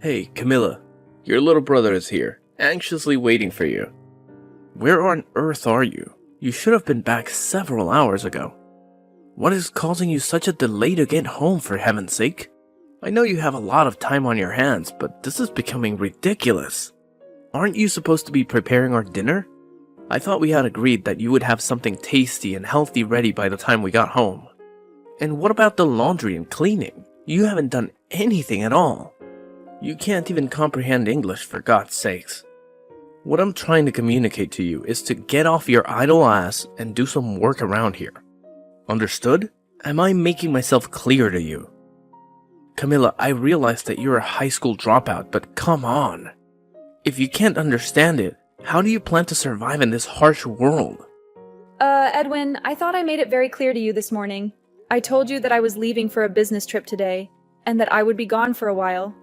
Hey, Camilla, your little brother is here, anxiously waiting for you. Where on earth are you? You should have been back several hours ago. What is causing you such a delay to get home, for heaven's sake? I know you have a lot of time on your hands, but this is becoming ridiculous. Aren't you supposed to be preparing our dinner? I thought we had agreed that you would have something tasty and healthy ready by the time we got home. And what about the laundry and cleaning? You haven't done anything at all. You can't even comprehend English, for God's sakes. What I'm trying to communicate to you is to get off your idle ass and do some work around here. Understood? Am I making myself clear to you? Camilla, I realize that you're a high school dropout, but come on. If you can't understand it, how do you plan to survive in this harsh world? Edwin, I thought I made it very clear to you this morning. I told you that I was leaving for a business trip today, and that I would be gone for a while.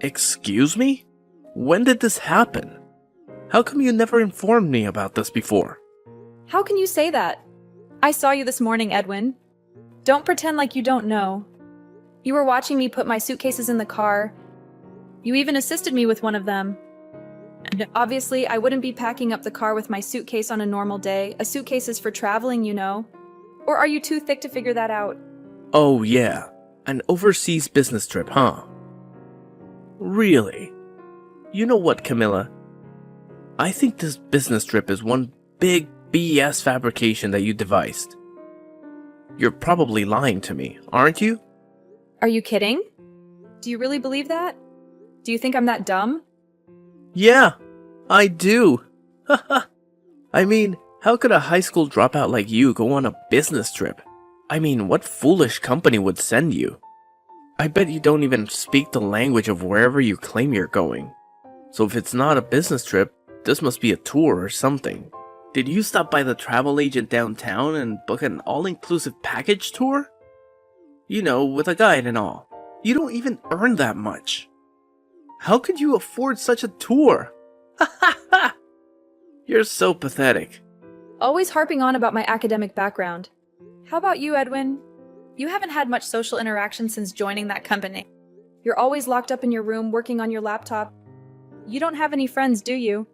Excuse me? When did this happen? How come you never informed me about this before? How can you say that? I saw you this morning, Edwin. Don't pretend like you don't know. You were watching me put my suitcases in the car. You even assisted me with one of them. And obviously, I wouldn't be packing up the car with my suitcase on a normal day. A suitcase is for traveling, you know. Or are you too thick to figure that out? Oh yeah, an overseas business trip, huh? Really? You know what, Camilla? I think this business trip is one big BS fabrication that you devised. You're probably lying to me, aren't you? Are you kidding? Do you really believe that? Do you think I'm that dumb? Yeah, I do. I mean, how could a high school dropout like you go on a business trip? I mean, what foolish company would send you? I bet you don't even speak the language of wherever you claim you're going. So if it's not a business trip, this must be a tour or something. Did you stop by the travel agent downtown and book an all-inclusive package tour? You know, with a guide and all. You don't even earn that much. How could you afford such a tour? You're so pathetic. Always harping on about my academic background. How about you, Edwin? You haven't had much social interaction since joining that company. You're always locked up in your room working on your laptop. You don't have any friends, do you?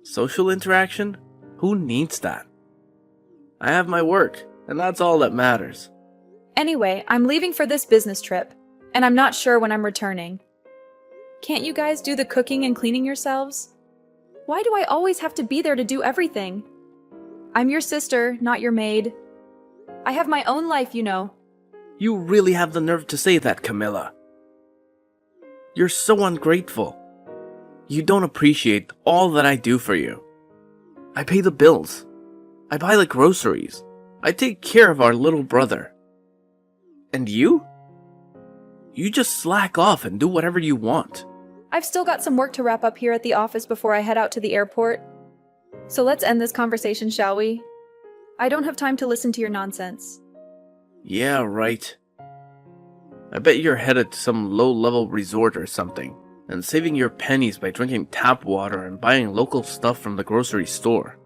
Social interaction? Who needs that? I have my work, and that's all that matters. Anyway, I'm leaving for this business trip, and I'm not sure when I'm returning. Can't you guys do the cooking and cleaning yourselves? Why do I always have to be there to do everything? I'm your sister, not your maid. I have my own life, you know. You really have the nerve to say that, Camilla. You're so ungrateful. You don't appreciate all that I do for you. I pay the bills. I buy the groceries. I take care of our little brother. And you? You just slack off and do whatever you want. I've still got some work to wrap up here at the office before I head out to the airport. So let's end this conversation, shall we? I don't have time to listen to your nonsense. Yeah, right. I bet you're headed to some low-level resort or something, and saving your pennies by drinking tap water and buying local stuff from the grocery store.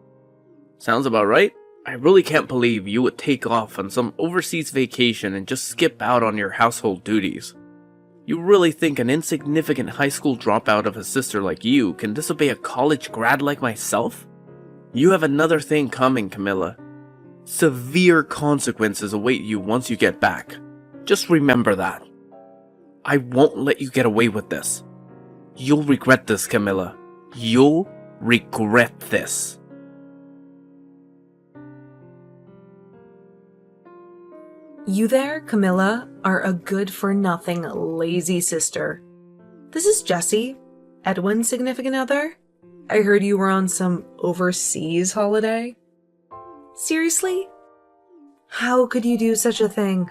Sounds about right? I really can't believe you would take off on some overseas vacation and just skip out on your household duties. You really think an insignificant high school dropout of a sister like you can disobey a college grad like myself? You have another thing coming, Camilla. Severe consequences await you once you get back. Just remember that. I won't let you get away with this. You'll regret this, Camilla. You'll regret this. You there, Camilla, are a good-for-nothing, lazy sister. This is Jessie, Edwin's significant other. I heard you were on some overseas holiday. Seriously? How could you do such a thing?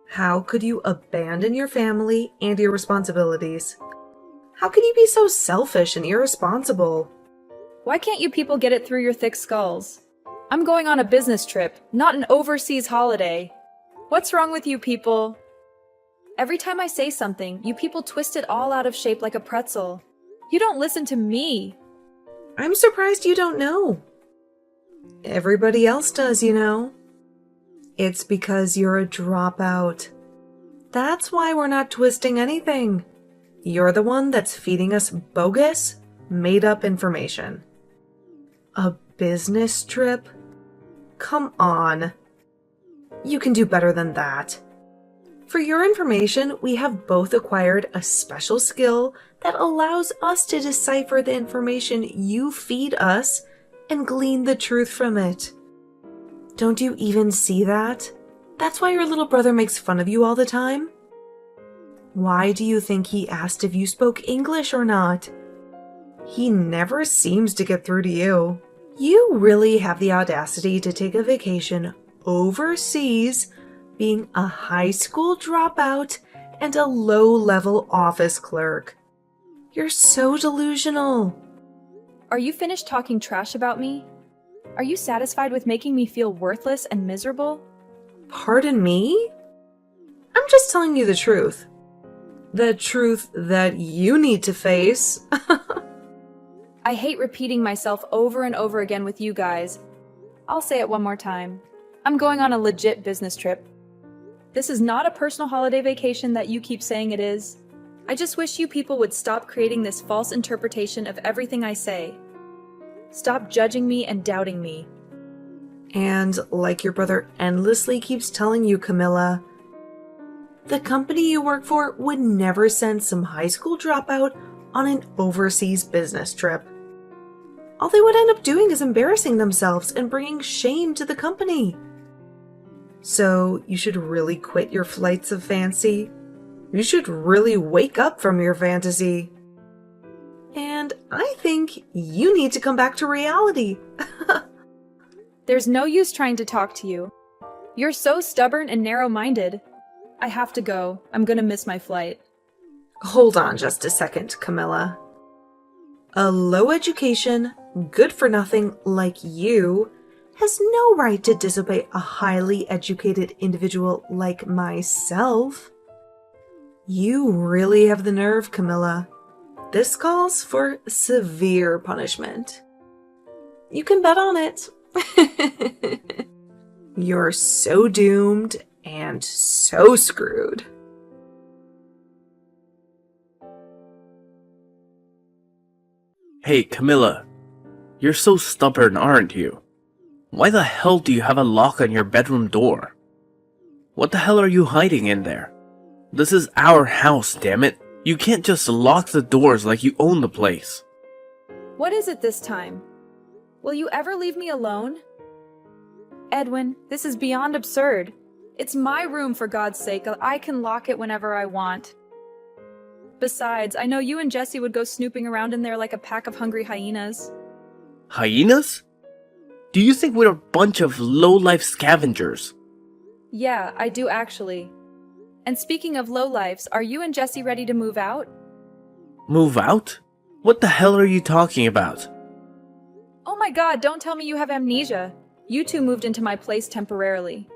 How could you abandon your family and your responsibilities? How could you be so selfish and irresponsible? Why can't you people get it through your thick skulls? I'm going on a business trip, not an overseas holiday. What's wrong with you people? Every time I say something, you people twist it all out of shape like a pretzel. You don't listen to me. I'm surprised you don't know. Everybody else does, you know. It's because you're a dropout. That's why we're not twisting anything. You're the one that's feeding us bogus, made-up information. A business trip? Come on. You can do better than that. For your information, we have both acquired a special skill that allows us to decipher the information you feed us and glean the truth from it. Don't you even see that? That's why your little brother makes fun of you all the time. Why do you think he asked if you spoke English or not? He never seems to get through to you. You really have the audacity to take a vacation overseas, being a high school dropout and a low-level office clerk. You're so delusional. Are you finished talking trash about me? Are you satisfied with making me feel worthless and miserable? Pardon me? I'm just telling you the truth. The truth that you need to face. I hate repeating myself over and over again with you guys. I'll say it one more time. I'm going on a legit business trip. This is not a personal holiday vacation that you keep saying it is. I just wish you people would stop creating this false interpretation of everything I say. Stop judging me and doubting me. And like your brother endlessly keeps telling you, Camilla, the company you work for would never send some high school dropout on an overseas business trip. All they would end up doing is embarrassing themselves and bringing shame to the company. So you should really quit your flights of fancy. You should really wake up from your fantasy. And I think you need to come back to reality. There's no use trying to talk to you. You're so stubborn and narrow-minded. I have to go. I'm gonna miss my flight. Hold on just a second, Camilla. A low education, good for nothing like you has no right to disobey a highly educated individual like myself. You really have the nerve, Camilla. This calls for severe punishment. You can bet on it. You're so doomed and so screwed. Hey, Camilla. You're so stubborn, aren't you? Why the hell do you have a lock on your bedroom door? What the hell are you hiding in there? This is our house, damn it. You can't just lock the doors like you own the place. What is it this time? Will you ever leave me alone? Edwin, this is beyond absurd. It's my room, for God's sake. I can lock it whenever I want. Besides, I know you and Jesse would go snooping around in there like a pack of hungry hyenas. Hyenas? Do you think we're a bunch of low-life scavengers? Yeah, I do actually. And speaking of lowlifes, are you and Jesse ready to move out? Move out? What the hell are you talking about? Oh my God, don't tell me you have amnesia. You two moved into my place temporarily.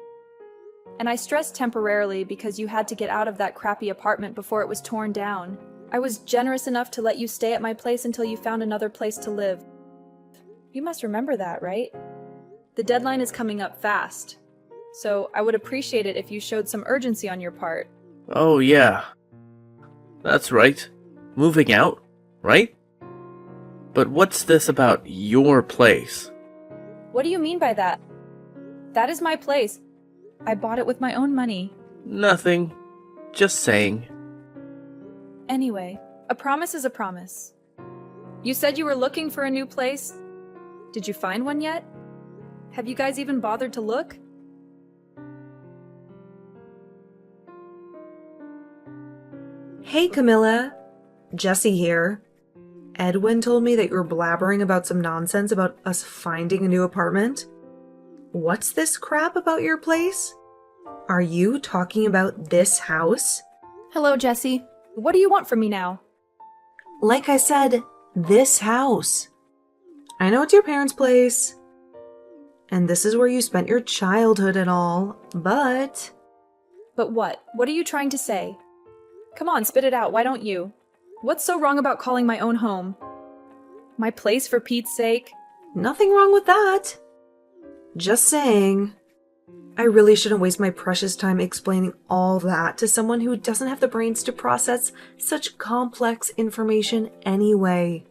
And I stress temporarily because you had to get out of that crappy apartment before it was torn down. I was generous enough to let you stay at my place until you found another place to live. You must remember that, right? The deadline is coming up fast. So I would appreciate it if you showed some urgency on your part. Oh yeah. That's right. Moving out, right? But what's this about your place? What do you mean by that? That is my place. I bought it with my own money. Nothing. Just saying. Anyway, a promise is a promise. You said you were looking for a new place. Did you find one yet? Have you guys even bothered to look? Hey, Camilla. Jesse here. Edwin told me that you were blabbering about some nonsense about us finding a new apartment. What's this crap about your place? Are you talking about this house? Hello, Jesse. What do you want from me now? Like I said, this house. I know it's your parents' place, and this is where you spent your childhood and all, but... But what? What are you trying to say? Come on, spit it out, why don't you? What's so wrong about calling my own home? My place, for Pete's sake? Nothing wrong with that. Just saying. I really shouldn't waste my precious time explaining all that to someone who doesn't have the brains to process such complex information anyway.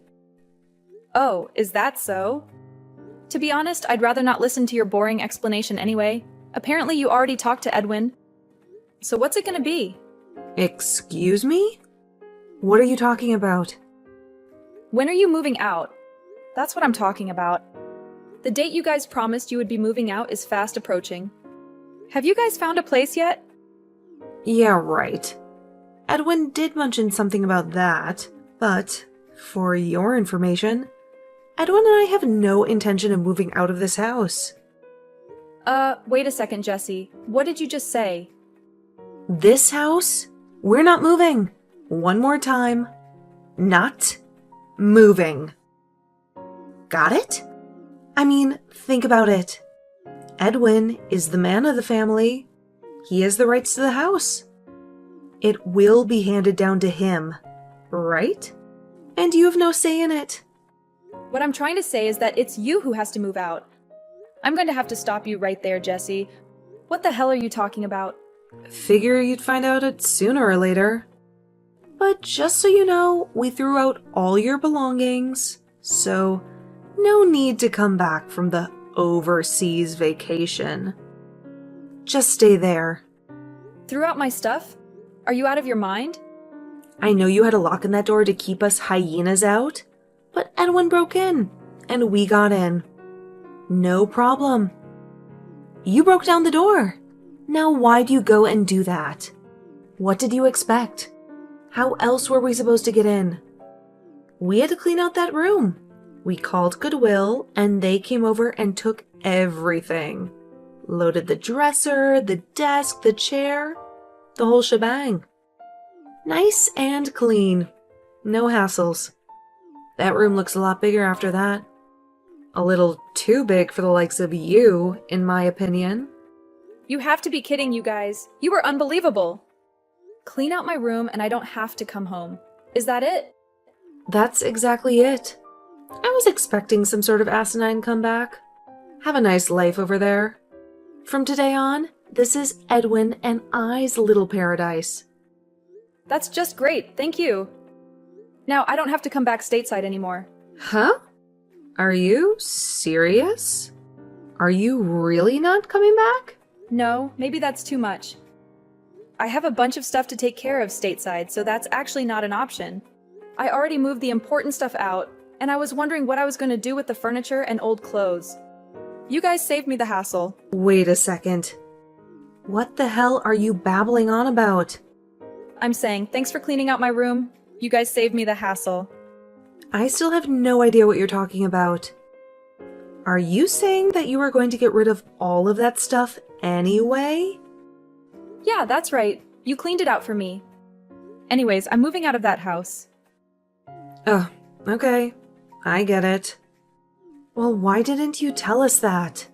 Oh, is that so? To be honest, I'd rather not listen to your boring explanation anyway. Apparently you already talked to Edwin. So what's it gonna be? Excuse me? What are you talking about? When are you moving out? That's what I'm talking about. The date you guys promised you would be moving out is fast approaching. Have you guys found a place yet? Yeah, right. Edwin did mention something about that, but for your information, Edwin and I have no intention of moving out of this house. Wait a second, Jesse. What did you just say? This house? We're not moving. One more time. Not moving. Got it? I mean, think about it. Edwin is the man of the family. He has the rights to the house. It will be handed down to him, right? And you have no say in it. What I'm trying to say is that it's you who has to move out. I'm going to have to stop you right there, Jesse. What the hell are you talking about? Figure you'd find out it sooner or later. But just so you know, we threw out all your belongings, so no need to come back from the overseas vacation. Just stay there. Threw out my stuff? Are you out of your mind? I know you had a lock in that door to keep us hyenas out, but Edwin broke in, and we got in. No problem. You broke down the door. Now why do you go and do that? What did you expect? How else were we supposed to get in? We had to clean out that room. We called Goodwill, and they came over and took everything. Loaded the dresser, the desk, the chair, the whole shebang. Nice and clean. No hassles. That room looks a lot bigger after that. A little too big for the likes of you, in my opinion. You have to be kidding, you guys. You were unbelievable. Clean out my room and I don't have to come home. Is that it? That's exactly it. I was expecting some sort of asinine comeback. Have a nice life over there. From today on, this is Edwin and I's little paradise. That's just great, thank you. Now I don't have to come back stateside anymore. Huh? Are you serious? Are you really not coming back? No, maybe that's too much. I have a bunch of stuff to take care of stateside, so that's actually not an option. I already moved the important stuff out, and I was wondering what I was going to do with the furniture and old clothes. You guys saved me the hassle. Wait a second. What the hell are you babbling on about? I'm saying, thanks for cleaning out my room. You guys saved me the hassle. I still have no idea what you're talking about. Are you saying that you are going to get rid of all of that stuff anyway? Yeah, that's right. You cleaned it out for me. Anyways, I'm moving out of that house. Oh, okay. I get it. Well, why didn't you tell us that?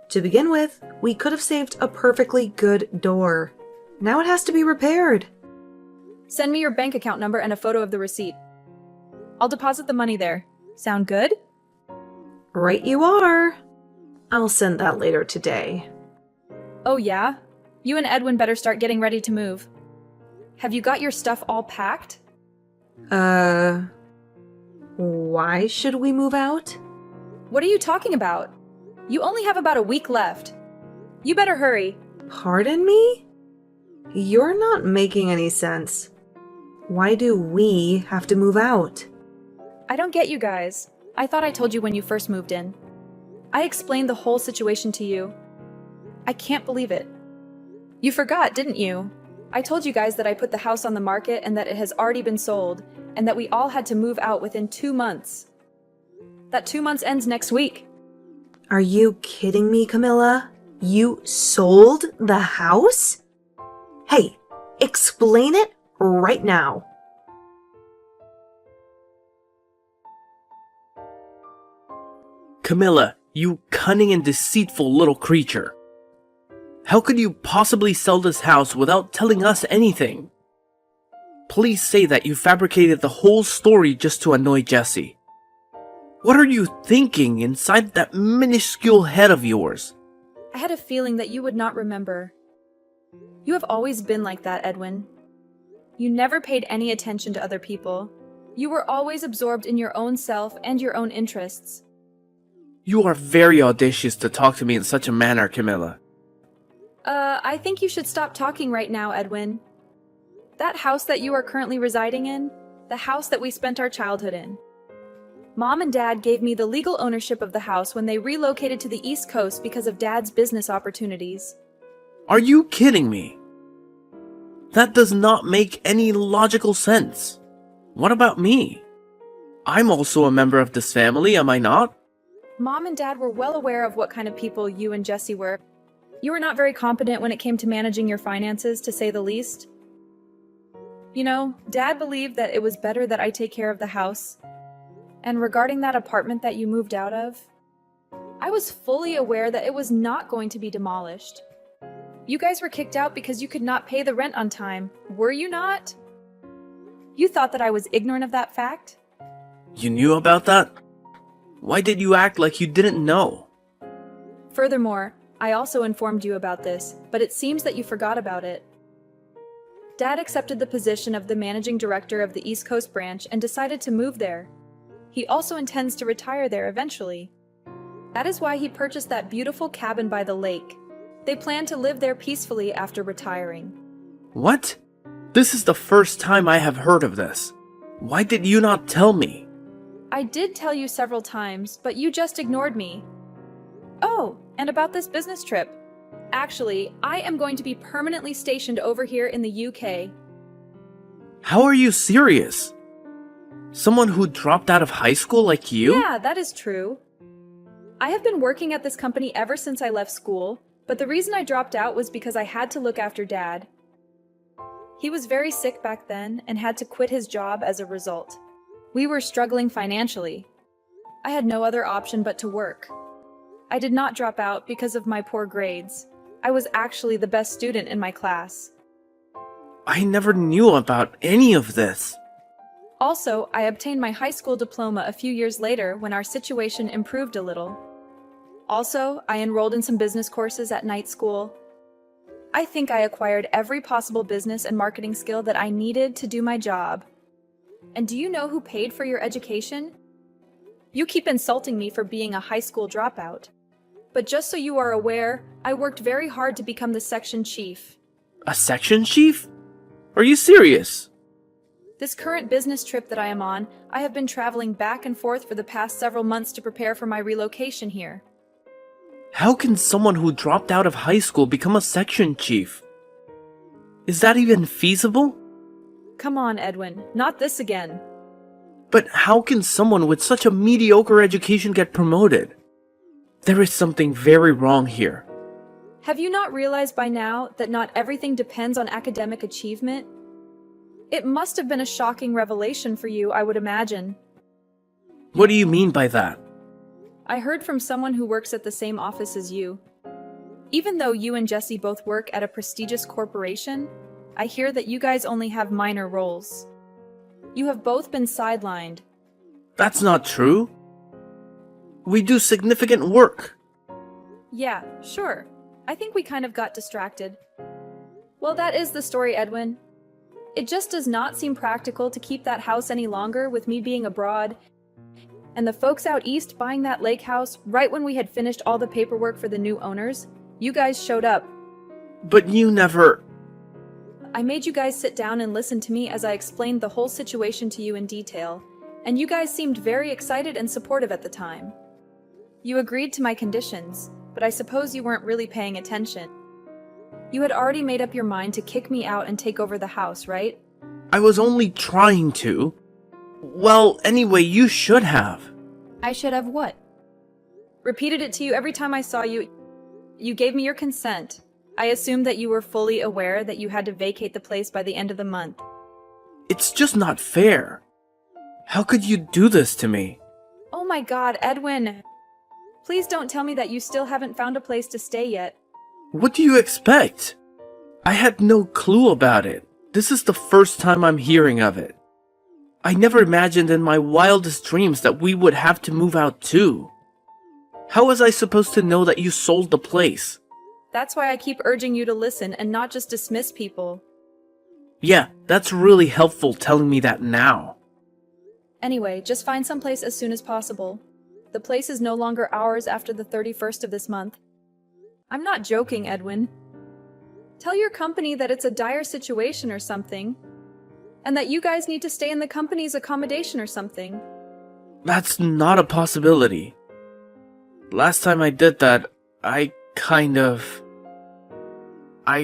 To begin with, we could have saved a perfectly good door. Now it has to be repaired. Send me your bank account number and a photo of the receipt. I'll deposit the money there. Sound good? Right you are. I'll send that later today. Oh yeah? You and Edwin better start getting ready to move. Have you got your stuff all packed? Why should we move out? What are you talking about? You only have about a week left. You better hurry. Pardon me? You're not making any sense. Why do we have to move out? I don't get you guys. I thought I told you when you first moved in. I explained the whole situation to you. I can't believe it. You forgot, didn't you? I told you guys that I put the house on the market and that it has already been sold, and that we all had to move out within 2 months. That 2 months ends next week. Are you kidding me, Camilla? You sold the house? Hey, explain it right now. Camilla, you cunning and deceitful little creature. How could you possibly sell this house without telling us anything? Please say that you fabricated the whole story just to annoy Jesse. What are you thinking inside that minuscule head of yours? I had a feeling that you would not remember. You have always been like that, Edwin. You never paid any attention to other people. You were always absorbed in your own self and your own interests. You are very audacious to talk to me in such a manner, Camilla. I think you should stop talking right now, Edwin. That house that you are currently residing in, the house that we spent our childhood in. Mom and Dad gave me the legal ownership of the house when they relocated to the East Coast because of Dad's business opportunities. Are you kidding me? That does not make any logical sense. What about me? I'm also a member of this family, am I not? Mom and Dad were well aware of what kind of people you and Jesse were. You were not very competent when it came to managing your finances, to say the least. You know, Dad believed that it was better that I take care of the house. And regarding that apartment that you moved out of, I was fully aware that it was not going to be demolished. You guys were kicked out because you could not pay the rent on time, were you not? You thought that I was ignorant of that fact? You knew about that? Why did you act like you didn't know? Furthermore, I also informed you about this, but it seems that you forgot about it. Dad accepted the position of the managing director of the East Coast branch and decided to move there. He also intends to retire there eventually. That is why he purchased that beautiful cabin by the lake. They plan to live there peacefully after retiring. What? This is the first time I have heard of this. Why did you not tell me? I did tell you several times, but you just ignored me. Oh, and about this business trip. Actually, I am going to be permanently stationed over here in the UK. How are you serious? Someone who dropped out of high school like you? Yeah, that is true. I have been working at this company ever since I left school, but the reason I dropped out was because I had to look after Dad. He was very sick back then and had to quit his job as a result. We were struggling financially. I had no other option but to work. I did not drop out because of my poor grades. I was actually the best student in my class. I never knew about any of this. Also, I obtained my high school diploma a few years later when our situation improved a little. Also, I enrolled in some business courses at night school. I think I acquired every possible business and marketing skill that I needed to do my job. And do you know who paid for your education? You keep insulting me for being a high school dropout. But just so you are aware, I worked very hard to become the section chief. A section chief? Are you serious? This current business trip that I am on, I have been traveling back and forth for the past several months to prepare for my relocation here. How can someone who dropped out of high school become a section chief? Is that even feasible? Come on, Edwin, not this again. But how can someone with such a mediocre education get promoted? There is something very wrong here. Have you not realized by now that not everything depends on academic achievement? It must have been a shocking revelation for you, I would imagine. What do you mean by that? I heard from someone who works at the same office as you. Even though you and Jesse both work at a prestigious corporation, I hear that you guys only have minor roles. You have both been sidelined. That's not true. We do significant work. Yeah, sure. I think we kind of got distracted. Well, that is the story, Edwin. It just does not seem practical to keep that house any longer with me being abroad, and the folks out east buying that lake house right when we had finished all the paperwork for the new owners. You guys showed up. But you never... I made you guys sit down and listen to me as I explained the whole situation to you in detail, and you guys seemed very excited and supportive at the time. You agreed to my conditions, but I suppose you weren't really paying attention. You had already made up your mind to kick me out and take over the house, right? I was only trying to. Well, anyway, you should have. I should have what? Repeated it to you every time I saw you. You gave me your consent. I assumed that you were fully aware that you had to vacate the place by the end of the month. It's just not fair. How could you do this to me? Oh my God, Edwin. Please don't tell me that you still haven't found a place to stay yet. What do you expect? I had no clue about it. This is the first time I'm hearing of it. I never imagined in my wildest dreams that we would have to move out too. How was I supposed to know that you sold the place? That's why I keep urging you to listen and not just dismiss people. Yeah, that's really helpful telling me that now. Anyway, just find someplace as soon as possible. The place is no longer ours after the 31st of this month. I'm not joking, Edwin. Tell your company that it's a dire situation or something, and that you guys need to stay in the company's accommodation or something. That's not a possibility. Last time I did that, I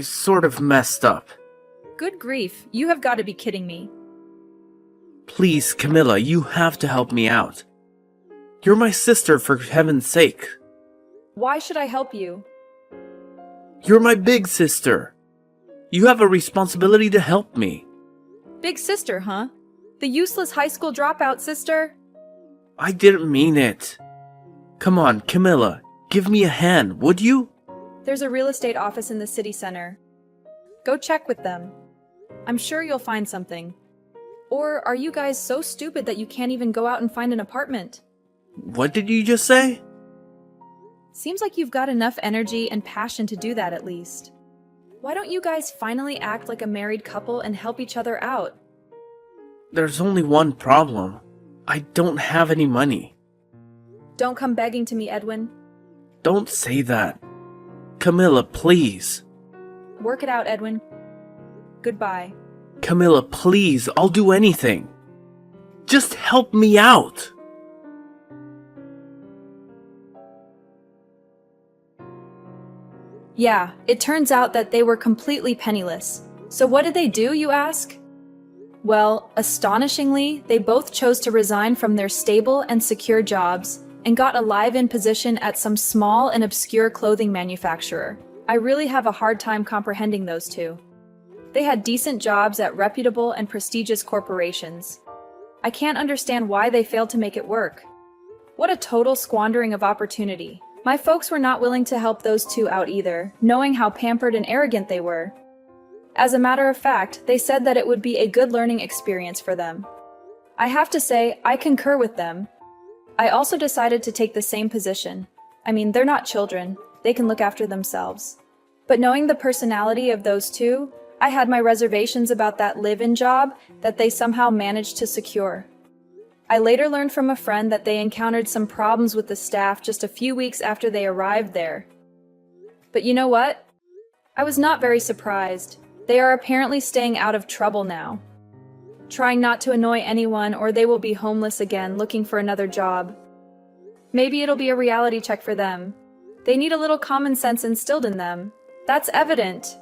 sort of messed up. Good grief, you have got to be kidding me. Please, Camilla, you have to help me out. You're my sister, for heaven's sake. Why should I help you? You're my big sister. You have a responsibility to help me. Big sister, huh? The useless high school dropout sister? I didn't mean it. Come on, Camilla, give me a hand, would you? There's a real estate office in the city center. Go check with them. I'm sure you'll find something. Or are you guys so stupid that you can't even go out and find an apartment? What did you just say? Seems like you've got enough energy and passion to do that at least. Why don't you guys finally act like a married couple and help each other out? There's only one problem. I don't have any money. Don't come begging to me, Edwin. Don't say that. Camilla, please. Work it out, Edwin. Goodbye. Camilla, please, I'll do anything. Just help me out. Yeah, it turns out that they were completely penniless. So what did they do, you ask? Well, astonishingly, they both chose to resign from their stable and secure jobs and got a live-in position at some small and obscure clothing manufacturer. I really have a hard time comprehending those two. They had decent jobs at reputable and prestigious corporations. I can't understand why they failed to make it work. What a total squandering of opportunity. My folks were not willing to help those two out either, knowing how pampered and arrogant they were. As a matter of fact, they said that it would be a good learning experience for them. I have to say, I concur with them. I also decided to take the same position. I mean, they're not children. They can look after themselves. But knowing the personality of those two, I had my reservations about that live-in job that they somehow managed to secure. I later learned from a friend that they encountered some problems with the staff just a few weeks after they arrived there. But you know what? I was not very surprised. They are apparently staying out of trouble now. Trying not to annoy anyone, or they will be homeless again looking for another job. Maybe it'll be a reality check for them. They need a little common sense instilled in them. That's evident.